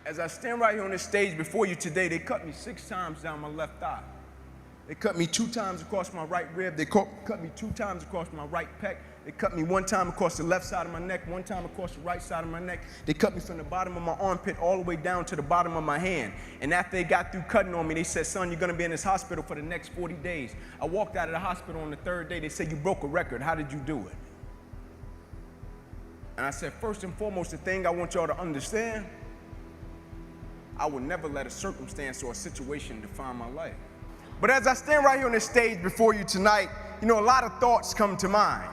As I stand right here on this stage before you today, they cut me 6 times down my left thigh. They cut me 2 times across my right rib. They cut me 2 times across my right pec. They cut me 1 time across the left side of my neck, 1 time across the right side of my neck. They cut me from the bottom of my armpit all the way down to the bottom of my hand. And after they got through cutting on me, they said, son, you're gonna be in this hospital for the next 40 days. I walked out of the hospital on the 3rd day. They said, you broke a record. How did you do it? And I said, first and foremost, the thing I want y'all to understand, I would never let a circumstance or a situation define my life. But as I stand right here on this stage before you tonight, a lot of thoughts come to mind.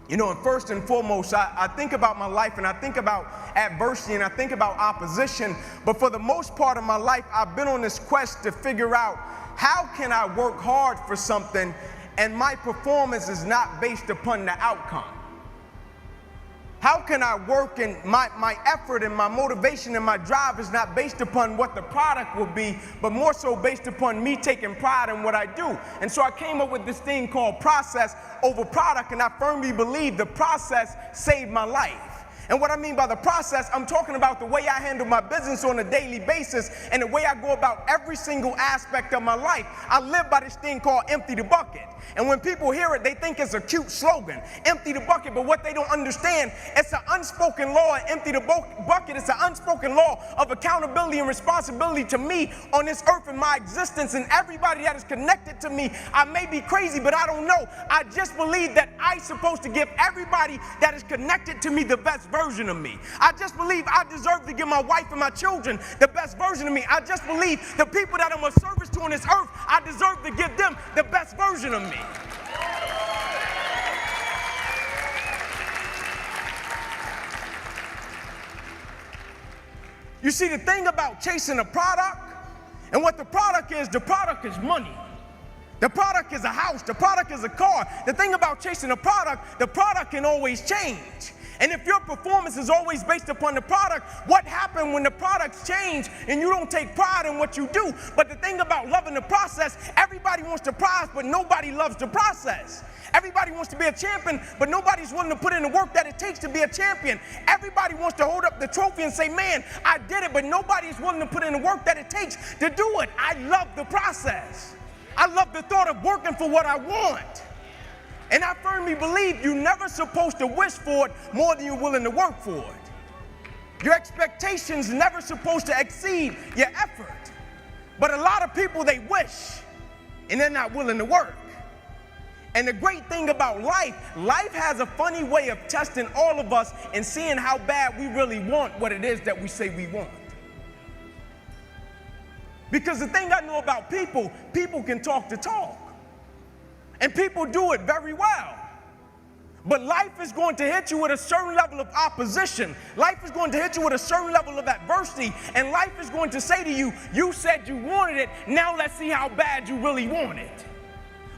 And first and foremost, I think about my life and I think about adversity and I think about opposition. But for the most part of my life, I've been on this quest to figure out how can I work hard for something and my performance is not based upon the outcome. How can I work and my effort and my motivation and my drive is not based upon what the product will be, but more so based upon me taking pride in what I do. And so I came up with this thing called process over product, and I firmly believe the process saved my life. And what I mean by the process, I'm talking about the way I handle my business on a daily basis and the way I go about every single aspect of my life. I live by this thing called empty the bucket. And when people hear it, they think it's a cute slogan, empty the bucket. But what they don't understand, it's an unspoken law. Empty the bucket is an unspoken law of accountability and responsibility to me on this earth and my existence and everybody that is connected to me. I may be crazy, but I don't know. I just believe that I'm supposed to give everybody that is connected to me the best version of me. I just believe I deserve to give my wife and my children the best version of me. I just believe the people that I'm a service to on this earth, I deserve to give them the best version of me. You see, the thing about chasing a product and what the product is money. The product is a house. The product is a car. The thing about chasing a product, the product can always change. And if your performance is always based upon the product, what happens when the products change and you don't take pride in what you do? But the thing about loving the process, everybody wants the prize, but nobody loves the process. Everybody wants to be a champion, but nobody's willing to put in the work that it takes to be a champion. Everybody wants to hold up the trophy and say, man, I did it, but nobody's willing to put in the work that it takes to do it. I love the process. I love the thought of working for what I want. And I firmly believe you're never supposed to wish for it more than you're willing to work for it. Your expectations never supposed to exceed your effort. But a lot of people, they wish, and they're not willing to work. And the great thing about life has a funny way of testing all of us and seeing how bad we really want what it is that we say we want. Because the thing I know about people can talk the talk. And people do it very well. But life is going to hit you with a certain level of opposition. Life is going to hit you with a certain level of adversity. And life is going to say to you, you said you wanted it, now let's see how bad you really want it.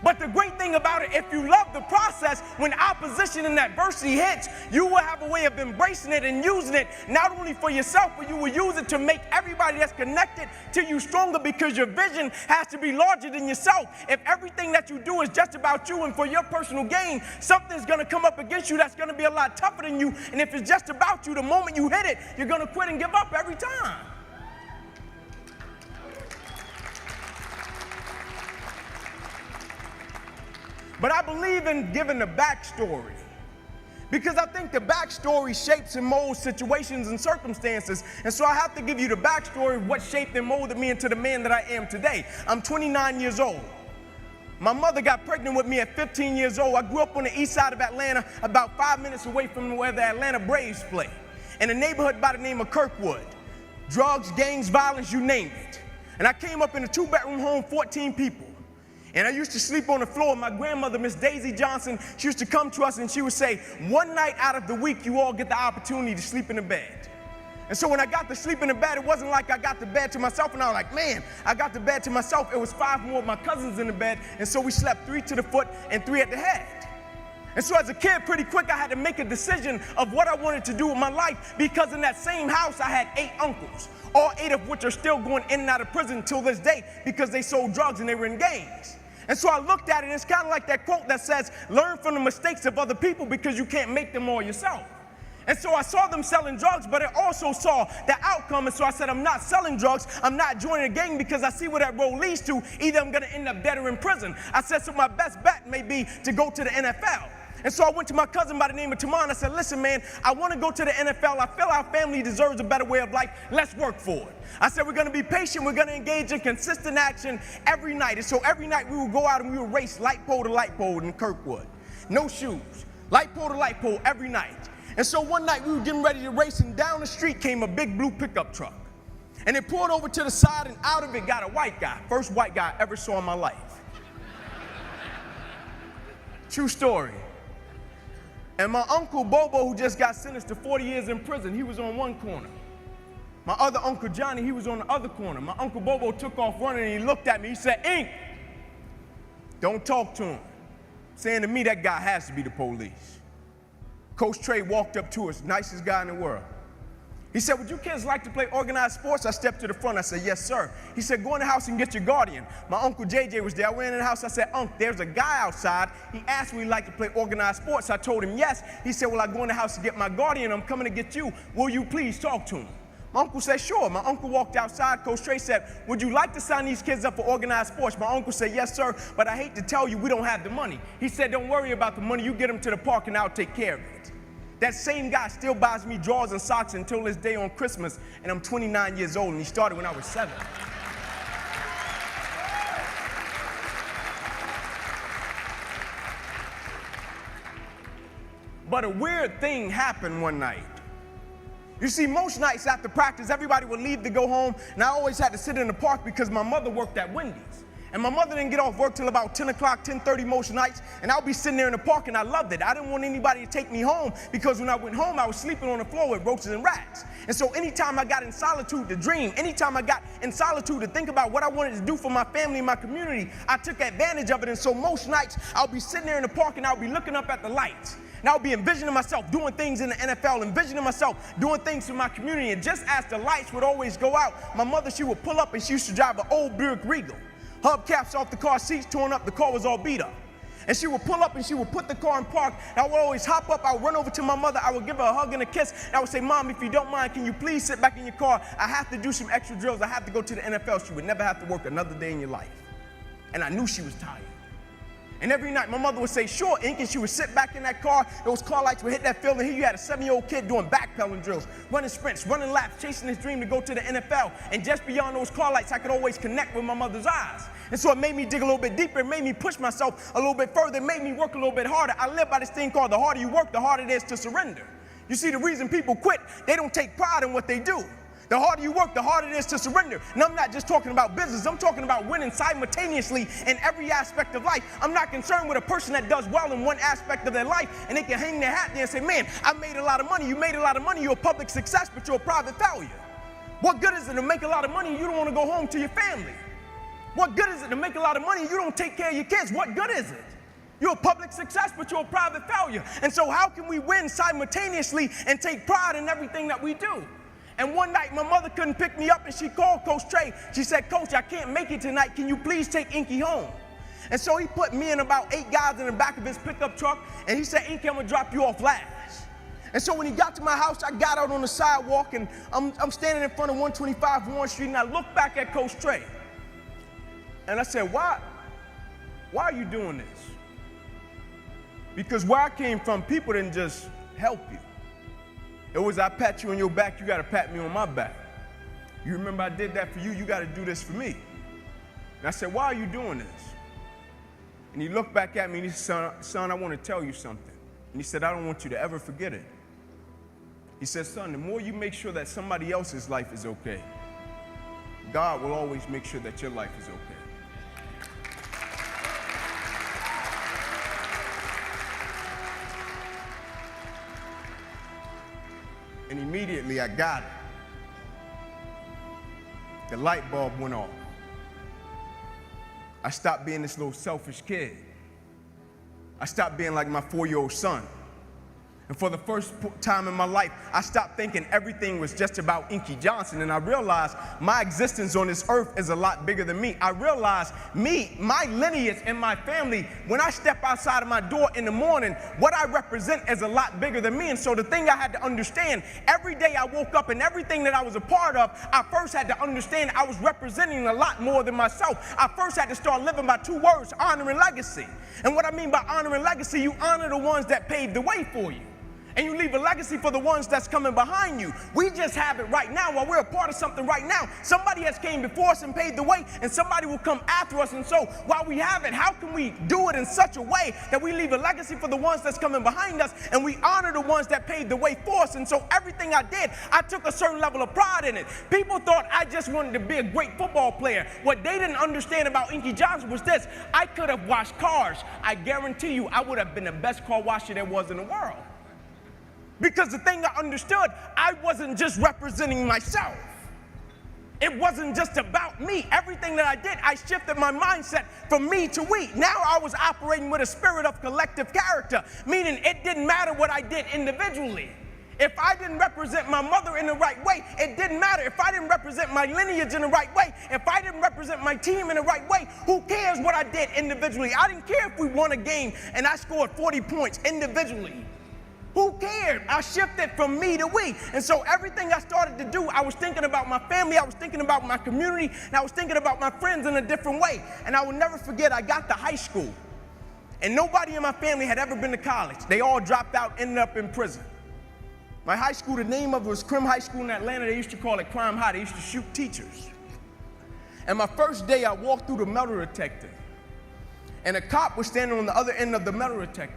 But the great thing about it, if you love the process, when opposition and adversity hits, you will have a way of embracing it and using it, not only for yourself, but you will use it to make everybody that's connected to you stronger, because your vision has to be larger than yourself. If everything that you do is just about you and for your personal gain, something's going to come up against you that's going to be a lot tougher than you. And if it's just about you, the moment you hit it, you're going to quit and give up every time. But I believe in giving the backstory, because I think the backstory shapes and molds situations and circumstances. And so I have to give you the backstory of what shaped and molded me into the man that I am today. I'm 29 years old. My mother got pregnant with me at 15 years old. I grew up on the east side of Atlanta, about 5 minutes away from where the Atlanta Braves play, in a neighborhood by the name of Kirkwood. Drugs, gangs, violence, you name it. And I came up in a 2-bedroom home, 14 people. And I used to sleep on the floor. My grandmother, Miss Daisy Johnson, she used to come to us and she would say, one night out of the week, you all get the opportunity to sleep in the bed. And so when I got to sleep in the bed, it wasn't like I got the bed to myself and I was like, man, I got the bed to myself. It was 5 more of my cousins in the bed. And so we slept 3 to the foot and 3 at the head. And so as a kid, pretty quick, I had to make a decision of what I wanted to do with my life, because in that same house, I had 8 uncles, all 8 of which are still going in and out of prison till this day because they sold drugs and they were in gangs. And so I looked at it, and it's kind of like that quote that says, learn from the mistakes of other people because you can't make them all yourself. And so I saw them selling drugs, but I also saw the outcome. And so I said, I'm not selling drugs. I'm not joining a gang because I see where that road leads to. Either I'm going to end up dead or in prison. I said, so my best bet may be to go to the NFL. And so I went to my cousin by the name of Taman. I said, listen, man, I want to go to the NFL. I feel our family deserves a better way of life. Let's work for it. I said, we're going to be patient. We're going to engage in consistent action every night. And so every night we would go out and we would race light pole to light pole in Kirkwood. No shoes. Light pole to light pole every night. And so one night we were getting ready to race, and down the street came a big blue pickup truck. And it pulled over to the side, and out of it got a white guy. First white guy I ever saw in my life. True story. And my uncle Bobo, who just got sentenced to 40 years in prison, he was on one corner. My other uncle Johnny, he was on the other corner. My uncle Bobo took off running, and he looked at me. He said, Ink, don't talk to him. Saying to me, that guy has to be the police. Coach Trey walked up to us, nicest guy in the world. He said, would you kids like to play organized sports? I stepped to the front. I said, yes, sir. He said, go in the house and get your guardian. My uncle JJ was there. I went in the house. I said, Unc, there's a guy outside. He asked me if he'd like to play organized sports. I told him yes. He said, well, I go in the house to get my guardian. I'm coming to get you. Will you please talk to him? My uncle said, sure. My uncle walked outside. Coach Trey said, would you like to sign these kids up for organized sports? My uncle said, yes, sir, but I hate to tell you, we don't have the money. He said, don't worry about the money. You get them to the park and I'll take care of it. That same guy still buys me drawers and socks until this day on Christmas, and I'm 29 years old, and he started when I was 7. But a weird thing happened one night. You see, most nights after practice, everybody would leave to go home, and I always had to sit in the park because my mother worked at Wendy's. And my mother didn't get off work till about 10 o'clock, 10:30 most nights, and I'll be sitting there in the park, and I loved it. I didn't want anybody to take me home because when I went home, I was sleeping on the floor with roaches and rats. And so anytime I got in solitude to dream, anytime I got in solitude to think about what I wanted to do for my family and my community, I took advantage of it. And so most nights, I'll be sitting there in the park, and I'll be looking up at the lights. And I'll be envisioning myself doing things in the NFL, envisioning myself doing things for my community. And just as the lights would always go out, my mother, she would pull up, and she used to drive an old Buick Regal. Hubcaps off the car, seats torn up, the car was all beat up. And she would pull up and she would put the car in park. And I would always hop up, I would run over to my mother, I would give her a hug and a kiss, and I would say, Mom, if you don't mind, can you please sit back in your car? I have to do some extra drills, I have to go to the NFL. She would never have to work another day in your life. And I knew she was tired. And every night my mother would say, sure, Ink, and she would sit back in that car. Those car lights would hit that field, and here you had a 7-year-old kid doing backpedaling drills, running sprints, running laps, chasing his dream to go to the NFL. And just beyond those car lights, I could always connect with my mother's eyes. And so it made me dig a little bit deeper. It made me push myself a little bit further. It made me work a little bit harder. I live by this thing called the harder you work, the harder it is to surrender. You see, the reason people quit, they don't take pride in what they do. The harder you work, the harder it is to surrender. And I'm not just talking about business. I'm talking about winning simultaneously in every aspect of life. I'm not concerned with a person that does well in one aspect of their life and they can hang their hat there and say, man, I made a lot of money. You made a lot of money. You're a public success, but you're a private failure. What good is it to make a lot of money and you don't want to go home to your family? What good is it to make a lot of money and you don't take care of your kids? What good is it? You're a public success, but you're a private failure. And so how can we win simultaneously and take pride in everything that we do? And one night, my mother couldn't pick me up, and she called Coach Trey. She said, Coach, I can't make it tonight. Can you please take Inky home? And so he put me and about 8 guys in the back of his pickup truck, and he said, Inky, I'm going to drop you off last. And so when he got to my house, I got out on the sidewalk, and I'm standing in front of 125 Warren Street, and I looked back at Coach Trey. And I said, why are you doing this? Because where I came from, people didn't just help you. It was, I pat you on your back, you got to pat me on my back. You remember I did that for you, you got to do this for me. And I said, why are you doing this? And he looked back at me and he said, son, I want to tell you something. And he said, I don't want you to ever forget it. He said, son, the more you make sure that somebody else's life is okay, God will always make sure that your life is okay. And immediately I got it. The light bulb went off. I stopped being this little selfish kid. I stopped being like my 4-year-old son. And for the first time in my life, I stopped thinking everything was just about Inky Johnson, and I realized my existence on this earth is a lot bigger than me. I realized my lineage and my family, when I step outside of my door in the morning, what I represent is a lot bigger than me. And so the thing I had to understand, every day I woke up and everything that I was a part of, I first had to understand I was representing a lot more than myself. I first had to start living by two words: honor and legacy. And what I mean by honor and legacy, you honor the ones that paved the way for you, and you leave a legacy for the ones that's coming behind you. We just have it right now. While we're a part of something right now, somebody has came before us and paved the way, and somebody will come after us. And so while we have it, how can we do it in such a way that we leave a legacy for the ones that's coming behind us, and we honor the ones that paved the way for us? And so everything I did, I took a certain level of pride in it. People thought I just wanted to be a great football player. What they didn't understand about Inky Johnson was this: I could have washed cars. I guarantee you I would have been the best car washer there was in the world. Because the thing I understood, I wasn't just representing myself. It wasn't just about me. Everything that I did, I shifted my mindset from me to we. Now I was operating with a spirit of collective character, meaning it didn't matter what I did individually. If I didn't represent my mother in the right way, it didn't matter. If I didn't represent my lineage in the right way, if I didn't represent my team in the right way, who cares what I did individually? I didn't care if we won a game and I scored 40 points individually. Who cared? I shifted from me to we. And so everything I started to do, I was thinking about my family, I was thinking about my community, and I was thinking about my friends in a different way. And I will never forget, I got to high school, and nobody in my family had ever been to college. They all dropped out, ended up in prison. My high school, the name of it was Crim High School in Atlanta. They used to call it Crime High. They used to shoot teachers. And my first day, I walked through the metal detector, and a cop was standing on the other end of the metal detector.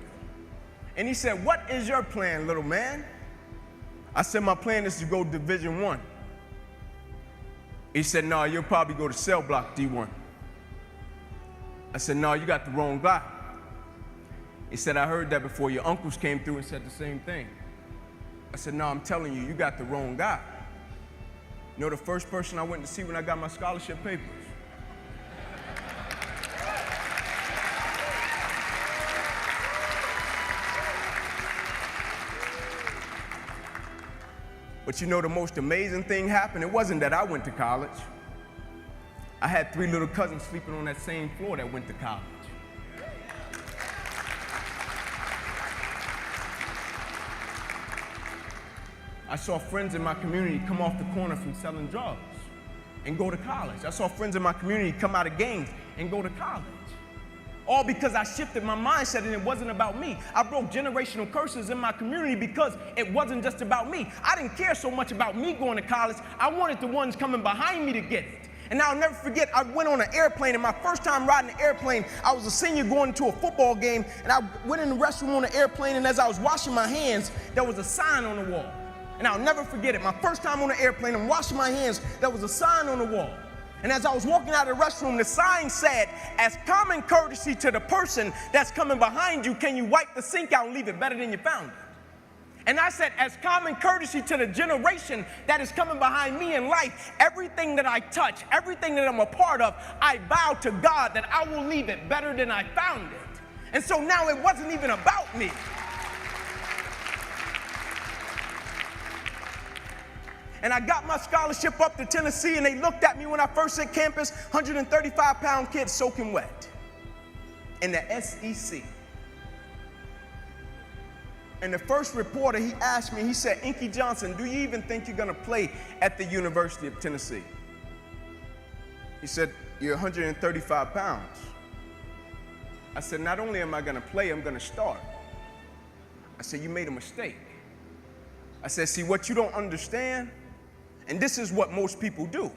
And he said, "What is your plan, little man?" I said, "My plan is to go Division I." He said, "No, you'll probably go to cell block D1. I said, "No, you got the wrong guy." He said, "I heard that before. Your uncles came through and said the same thing." I said, "No, I'm telling you, you got the wrong guy." You know the first person I went to see when I got my scholarship papers? But you know the most amazing thing happened? It wasn't that I went to college. I had 3 little cousins sleeping on that same floor that went to college. I saw friends in my community come off the corner from selling drugs and go to college. I saw friends in my community come out of gangs and go to college. All because I shifted my mindset and it wasn't about me. I broke generational curses in my community because it wasn't just about me. I didn't care so much about me going to college. I wanted the ones coming behind me to get it. And I'll never forget, I went on an airplane, and my first time riding an airplane, I was a senior going to a football game, and I went in the restroom on the airplane, and as I was washing my hands, there was a sign on the wall. And I'll never forget it. My first time on the airplane, I'm washing my hands, there was a sign on the wall. And as I was walking out of the restroom, the sign said, "As common courtesy to the person that's coming behind you, can you wipe the sink out and leave it better than you found it?" And I said, as common courtesy to the generation that is coming behind me in life, everything that I touch, everything that I'm a part of, I vow to God that I will leave it better than I found it. And so now it wasn't even about me. And I got my scholarship up to Tennessee, and they looked at me when I first hit campus, 135-pound kid soaking wet in the SEC. And the first reporter, he asked me, he said, "Inky Johnson, do you even think you're going to play at the University of Tennessee?" He said, "You're 135 pounds. I said, "Not only am I going to play, I'm going to start." I said, "You made a mistake." I said, "See, what you don't understand," and this is what most people do,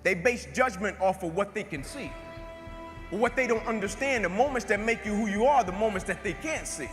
they base judgment off of what they can see. But what they don't understand, the moments that make you who you are, the moments that they can't see.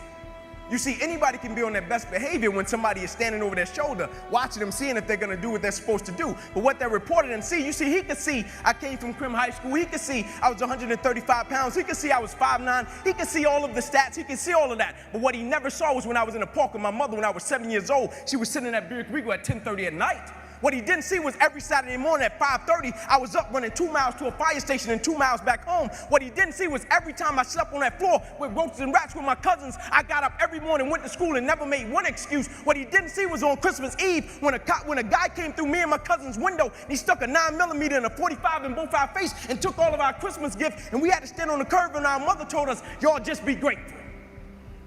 You see, anybody can be on their best behavior when somebody is standing over their shoulder, watching them, seeing if they're going to do what they're supposed to do. But what that reporter didn't see, you see, he could see I came from Crim High School. He could see I was 135 pounds. He could see I was 5'9". He could see all of the stats. He could see all of that. But what he never saw was when I was in the park with my mother when I was 7 years old. She was sitting at Buick Regal at 10:30 at night. What he didn't see was every Saturday morning at 5:30, I was up running 2 miles to a fire station and 2 miles back home. What he didn't see was every time I slept on that floor with roaches and rats with my cousins, I got up every morning, went to school, and never made one excuse. What he didn't see was on Christmas Eve when a guy came through me and my cousin's window, and he stuck a 9mm and a 45 in both our face and took all of our Christmas gifts, and we had to stand on the curb, and our mother told us, y'all just be grateful.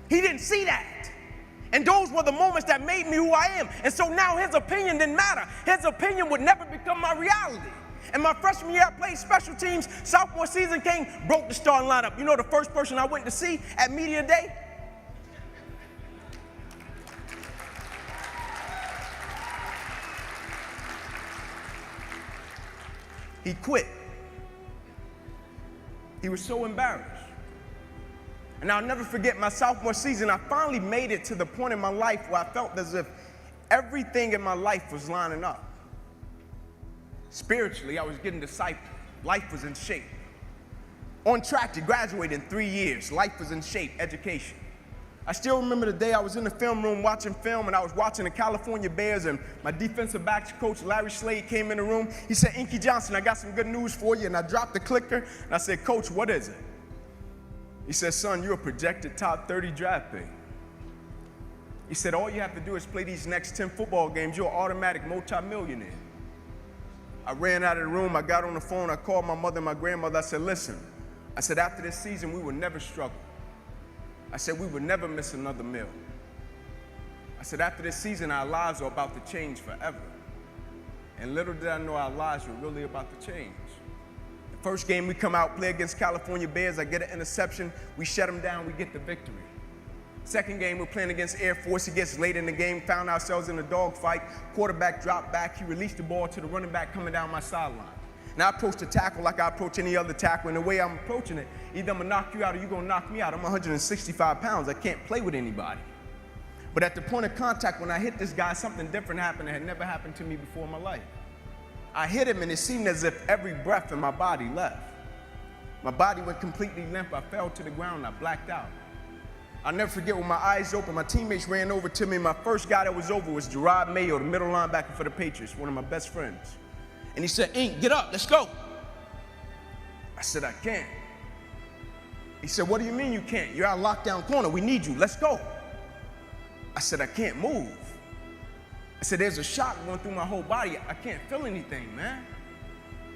He didn't see that. And those were the moments that made me who I am. And so now his opinion didn't matter. His opinion would never become my reality. And my freshman year, I played special teams. Sophomore season came, broke the starting lineup. You know the first person I went to see at media day? He quit. He was so embarrassed. And I'll never forget my sophomore season, I finally made it to the point in my life where I felt as if everything in my life was lining up. Spiritually, I was getting discipled. Life was in shape. On track to graduate in 3 years. Life was in shape, education. I still remember the day I was in the film room watching film, and I was watching the California Bears, and my defensive backs coach, Larry Slade, came in the room. He said, Inky Johnson, I got some good news for you. And I dropped the clicker, and I said, Coach, what is it? He said, son, you're a projected top 30 draft pick. He said, all you have to do is play these next 10 football games. You're an automatic multimillionaire. I ran out of the room. I got on the phone. I called my mother and my grandmother. I said, listen, I said, after this season, we will never struggle. I said, we will never miss another meal. I said, after this season, our lives are about to change forever. And little did I know our lives were really about to change. First game we come out, play against California Bears, I get an interception, we shut them down, we get the victory. Second game, we're playing against Air Force. It gets late in the game, found ourselves in a dogfight. Quarterback dropped back, he released the ball to the running back coming down my sideline. And I approach the tackle like I approach any other tackle, and the way I'm approaching it, either I'm gonna knock you out or you're gonna knock me out. I'm 165 pounds, I can't play with anybody. But at the point of contact, when I hit this guy, something different happened that had never happened to me before in my life. I hit him, and it seemed as if every breath in my body left. My body went completely limp. I fell to the ground, I blacked out. I'll never forget when my eyes opened, my teammates ran over to me. My first guy that was over was Gerard Mayo, the middle linebacker for the Patriots, one of my best friends. And he said, Ink, get up, let's go. I said, I can't. He said, what do you mean you can't? You're out lockdown corner, we need you, let's go. I said, I can't move. I said, there's a shock going through my whole body. I can't feel anything, man.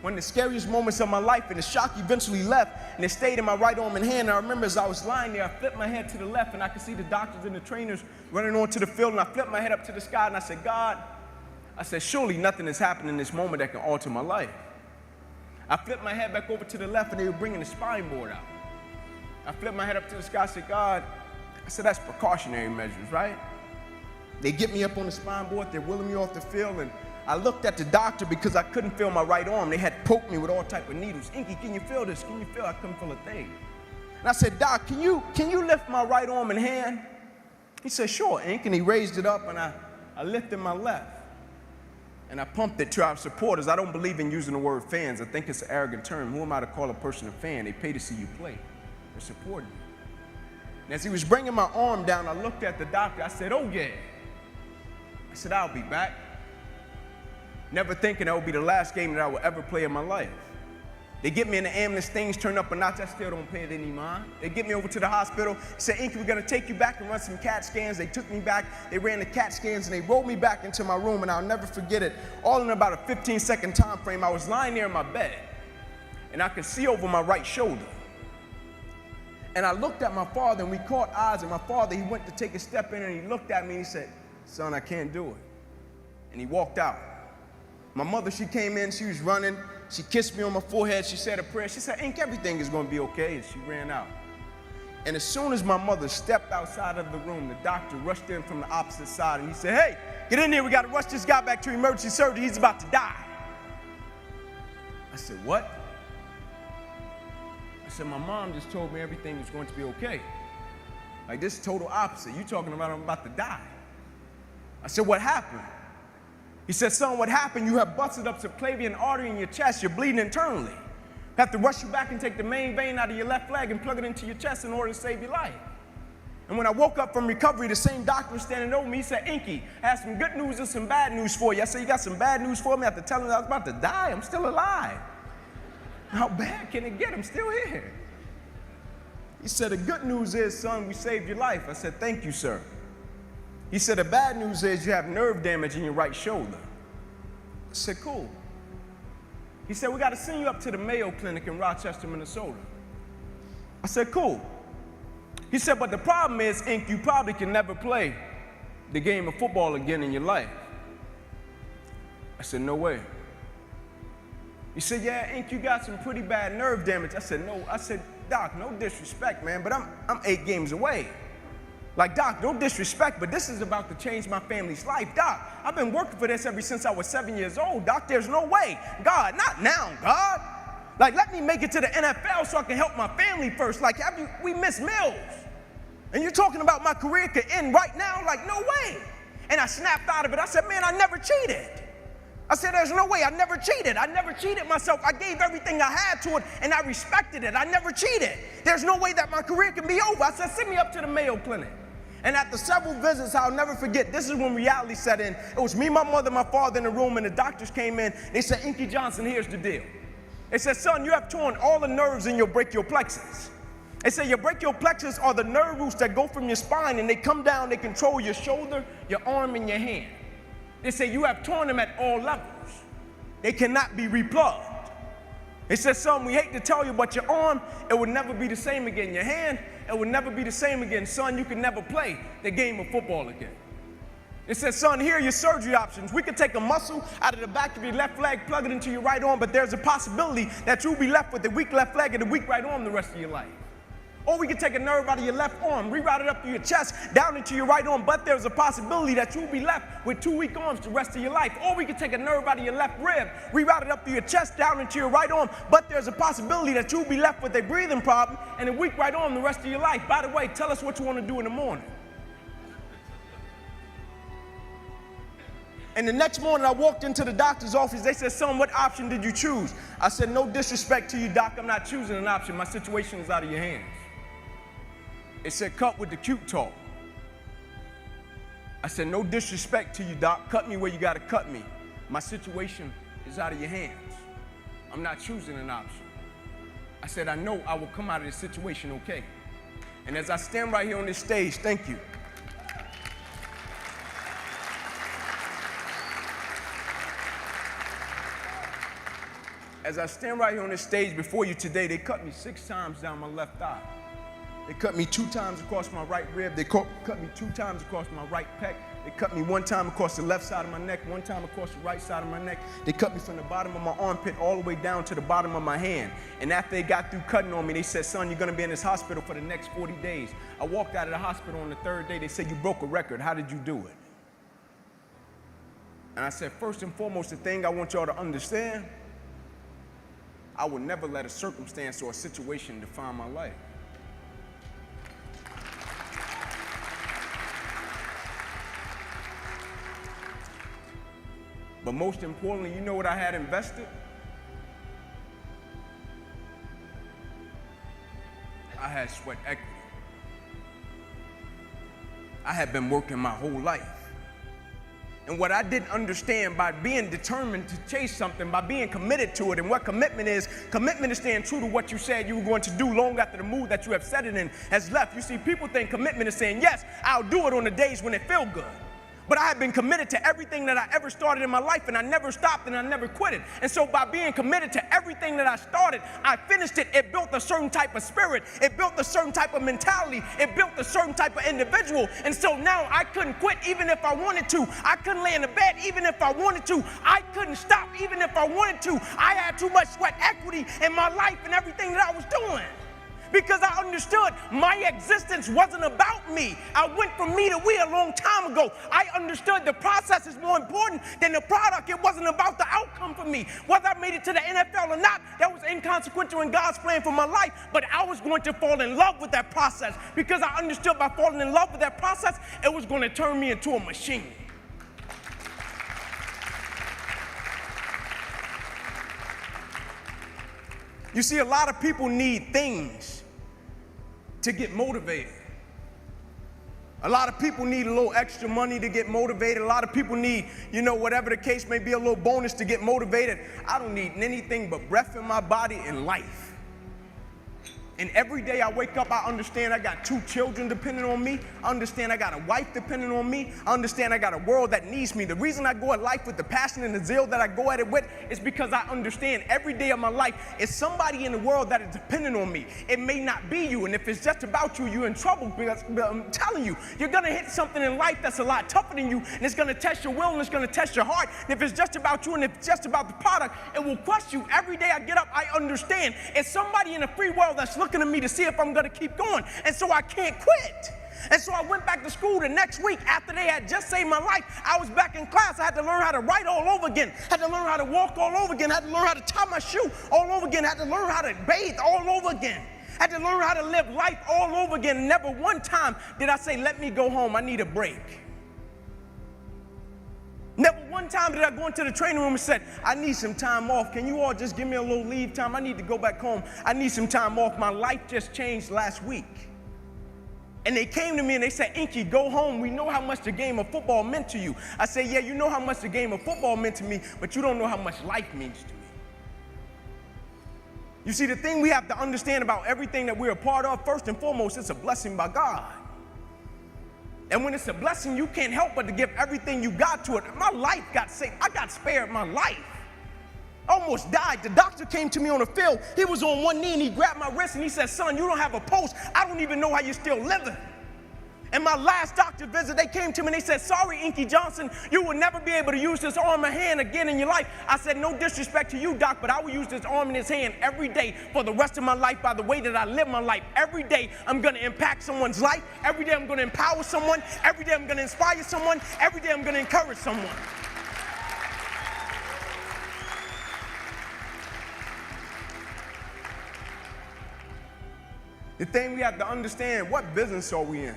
One of the scariest moments of my life, and the shock eventually left, and it stayed in my right arm and hand. And I remember as I was lying there, I flipped my head to the left, and I could see the doctors and the trainers running onto the field, and I flipped my head up to the sky, and I said, God, I said, surely nothing has happened in this moment that can alter my life. I flipped my head back over to the left, and they were bringing the spine board out. I flipped my head up to the sky, I said, God, I said, that's precautionary measures, right? They get me up on the spine board, they're wheeling me off the field, and I looked at the doctor because I couldn't feel my right arm. They had poked me with all type of needles. Inky, can you feel this? Can you feel? I couldn't feel a thing. And I said, Doc, can you lift my right arm and hand? He said, sure, Ink, and he raised it up, and I lifted my left. And I pumped it to our supporters. I don't believe in using the word fans. I think it's an arrogant term. Who am I to call a person a fan? They pay to see you play. They're supporting you. And as he was bringing my arm down, I looked at the doctor. I said, oh, yeah. I said, I'll be back. Never thinking that would be the last game that I would ever play in my life. They get me in the ambulance, things turn up a notch, I still don't pay it any mind. They get me over to the hospital, said, Inky, we're gonna take you back and run some CAT scans. They took me back, they ran the CAT scans, and they rolled me back into my room, and I'll never forget it. All in about a 15-second time frame, I was lying there in my bed, and I could see over my right shoulder. And I looked at my father, and we caught eyes, and my father, he went to take a step in, and he looked at me, and he said, son, I can't do it. And he walked out. My mother, she came in, she was running, she kissed me on my forehead, she said a prayer, she said, Ink, everything is gonna be okay, and she ran out. And as soon as my mother stepped outside of the room, the doctor rushed in from the opposite side, and he said, hey, get in here, we gotta rush this guy back to emergency surgery, he's about to die. I said, what? I said, my mom just told me everything was going to be okay. Like, this is total opposite. You talking about I'm about to die. I said, what happened? He said, son, what happened? You have busted up subclavian artery in your chest. You're bleeding internally. Have to rush you back and take the main vein out of your left leg and plug it into your chest in order to save your life. And when I woke up from recovery, the same doctor was standing over me. He said, Inky, I have some good news and some bad news for you. I said, you got some bad news for me? After telling him I was about to die, I'm still alive. How bad can it get? I'm still here. He said, the good news is, son, we saved your life. I said, thank you, sir. He said, the bad news is you have nerve damage in your right shoulder. I said, cool. He said, we got to send you up to the Mayo Clinic in Rochester, Minnesota. I said, cool. He said, but the problem is, Ink, you probably can never play the game of football again in your life. I said, no way. He said, yeah, Ink, you got some pretty bad nerve damage. I said, no. I said, Doc, no disrespect, man, but I'm 8 games away. Like, Doc, no disrespect, but this is about to change my family's life. Doc, I've been working for this ever since I was 7 years old. Doc, there's no way. God, not now, God. Like, let me make it to the NFL so I can help my family first. Like, we miss Mills. And you're talking about my career could end right now? Like, no way. And I snapped out of it. I said, man, I never cheated. I said, there's no way. I never cheated. I never cheated myself. I gave everything I had to it, and I respected it. I never cheated. There's no way that my career can be over. I said, send me up to the Mayo Clinic. And after several visits, I'll never forget, this is when reality set in. It was me, my mother, my father in the room, and the doctors came in. They said, Inky Johnson, here's the deal. They said, son, you have torn all the nerves in your brachial plexus. They say your brachial plexus are the nerve roots that go from your spine, and they come down, they control your shoulder, your arm, and your hand. They say you have torn them at all levels. They cannot be replugged. They said, son, we hate to tell you, but your arm, it will never be the same again. Your hand, it will never be the same again. Son, you can never play the game of football again. They said, son, here are your surgery options. We could take a muscle out of the back of your left leg, plug it into your right arm, but there's a possibility that you'll be left with a weak left leg and a weak right arm the rest of your life. Or we could take a nerve out of your left arm, reroute it up to your chest, down into your right arm, but there's a possibility that you'll be left with 2 weak arms the rest of your life. Or we could take a nerve out of your left rib, reroute it up to your chest, down into your right arm, but there's a possibility that you'll be left with a breathing problem and a weak right arm the rest of your life. By the way, tell us what you want to do in the morning. And the next morning, I walked into the doctor's office. They said, son, what option did you choose? I said, no disrespect to you, doc. I'm not choosing an option. My situation is out of your hands. It said, cut with the cute talk. I said, no disrespect to you, doc. Cut me where you got to cut me. My situation is out of your hands. I'm not choosing an option. I said, I know I will come out of this situation okay. And as I stand right here on this stage, thank you. As I stand right here on this stage before you today, they cut me 6 times down my left thigh. They cut me 2 times across my right rib. They cut me 2 times across my right pec. They cut me 1 time across the left side of my neck, 1 time across the right side of my neck. They cut me from the bottom of my armpit all the way down to the bottom of my hand. And after they got through cutting on me, they said, son, you're going to be in this hospital for the next 40 days. I walked out of the hospital on the 3rd day. They said, you broke a record. How did you do it? And I said, first and foremost, the thing I want y'all to understand, I will never let a circumstance or a situation define my life. But most importantly, you know what I had invested? I had sweat equity. I had been working my whole life. And what I didn't understand, by being determined to chase something, by being committed to it, and what commitment is staying true to what you said you were going to do long after the mood that you have set it in has left. You see, people think commitment is saying, yes, I'll do it on the days when it feels good. But I have been committed to everything that I ever started in my life, and I never stopped and I never quit it. And so by being committed to everything that I started, I finished it. It built a certain type of spirit. It built a certain type of mentality. It built a certain type of individual. And so now I couldn't quit even if I wanted to. I couldn't lay in the bed even if I wanted to. I couldn't stop even if I wanted to. I had too much sweat equity in my life and everything that I was doing. Because I understood my existence wasn't about me. I went from me to we a long time ago. I understood the process is more important than the product. It wasn't about the outcome for me. Whether I made it to the NFL or not, that was inconsequential in God's plan for my life. But I was going to fall in love with that process because I understood by falling in love with that process, it was going to turn me into a machine. You see, a lot of people need things to get motivated. A lot of people need a little extra money to get motivated. A lot of people need, whatever the case may be, a little bonus to get motivated. I don't need anything but breath in my body and life. And every day I wake up, I understand I got 2 children depending on me. I understand I got a wife depending on me. I understand I got a world that needs me. The reason I go at life with the passion and the zeal that I go at it with is because I understand every day of my life is somebody in the world that is dependent on me. It may not be you, and if it's just about you, you're in trouble, because I'm telling you, you're going to hit something in life that's a lot tougher than you, and it's going to test your will, and it's going to test your heart. And if it's just about you, and if it's just about the product, it will crush you. Every day I get up, I understand it's somebody in the free world that's looking at me to see if I'm going to keep going, and so I can't quit. And so I went back to school the next week after they had just saved my life. I was back in class. I had to learn how to write all over again. Had to learn how to walk all over again. Had to learn how to tie my shoe all over again. Had to learn how to bathe all over again. Had to learn how to live life all over again. Never one time did I say, let me go home, I need a break. Never one time did I go into the training room and said, I need some time off. Can you all just give me a little leave time? I need to go back home. I need some time off. My life just changed last week. And they came to me and they said, Inky, go home. We know how much the game of football meant to you. I said, yeah, you know how much the game of football meant to me, but you don't know how much life means to me. You see, the thing we have to understand about everything that we're a part of, first and foremost, it's a blessing by God. And when it's a blessing, you can't help but to give everything you got to it. My life got saved. I got spared my life. I almost died. The doctor came to me on the field. He was on one knee and he grabbed my wrist and he said, son, you don't have a pulse. I don't even know how you're still living. And my last doctor visit, they came to me and they said, sorry, Inky Johnson, you will never be able to use this arm and hand again in your life. I said, no disrespect to you, doc, but I will use this arm and this hand every day for the rest of my life by the way that I live my life. Every day I'm going to impact someone's life. Every day I'm going to empower someone. Every day I'm going to inspire someone. Every day I'm going to encourage someone. The thing we have to understand, what business are we in?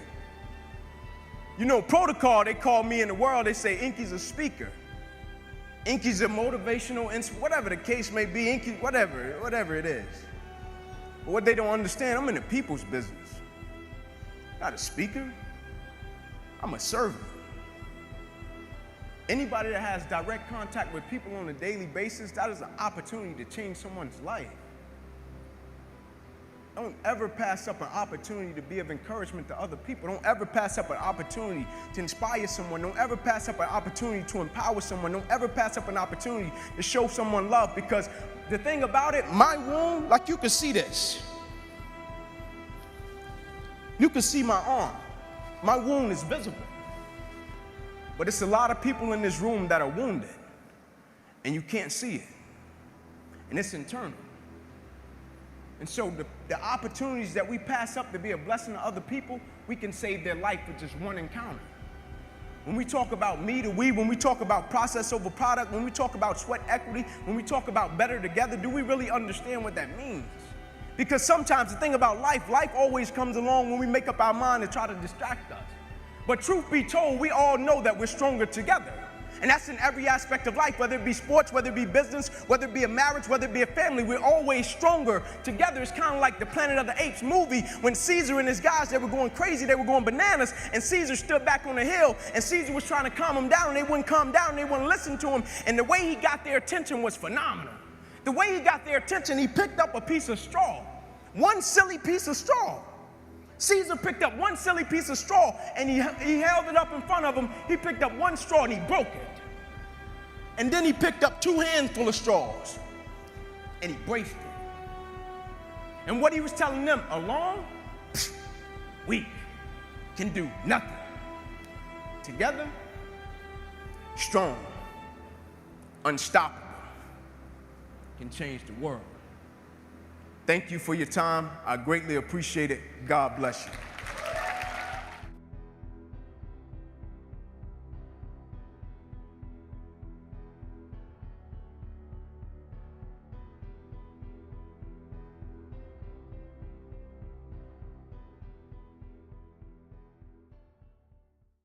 Protocol, they call me in the world, they say Inky's a speaker. Inky's a motivational, whatever the case may be, Inky, whatever it is. But what they don't understand, I'm in the people's business. Not a speaker, I'm a servant. Anybody that has direct contact with people on a daily basis, that is an opportunity to change someone's life. Don't ever pass up an opportunity to be of encouragement to other people. Don't ever pass up an opportunity to inspire someone. Don't ever pass up an opportunity to empower someone. Don't ever pass up an opportunity to show someone love, because the thing about it, my wound, like you can see this. You can see my arm. My wound is visible. But it's a lot of people in this room that are wounded, and you can't see it. And it's internal. And so the opportunities that we pass up to be a blessing to other people, we can save their life with just one encounter. When we talk about me to we, when we talk about process over product, when we talk about sweat equity, when we talk about better together, do we really understand what that means? Because sometimes the thing about life always comes along when we make up our mind to try to distract us. But truth be told, we all know that we're stronger together. And that's in every aspect of life, whether it be sports, whether it be business, whether it be a marriage, whether it be a family. We're always stronger together. It's kind of like the Planet of the Apes movie when Caesar and his guys, they were going crazy, they were going bananas, and Caesar stood back on the hill, and Caesar was trying to calm them down, and they wouldn't calm down, and they wouldn't listen to him. And the way he got their attention was phenomenal. The way he got their attention, he picked up a piece of straw, one silly piece of straw. Caesar picked up one silly piece of straw and he held it up in front of him. He picked up one straw and he broke it. And then he picked up 2 handfuls of straws and he braced it. And what he was telling them, alone, we can do nothing. Together, strong, unstoppable, can change the world. Thank you for your time. I greatly appreciate it. God bless you.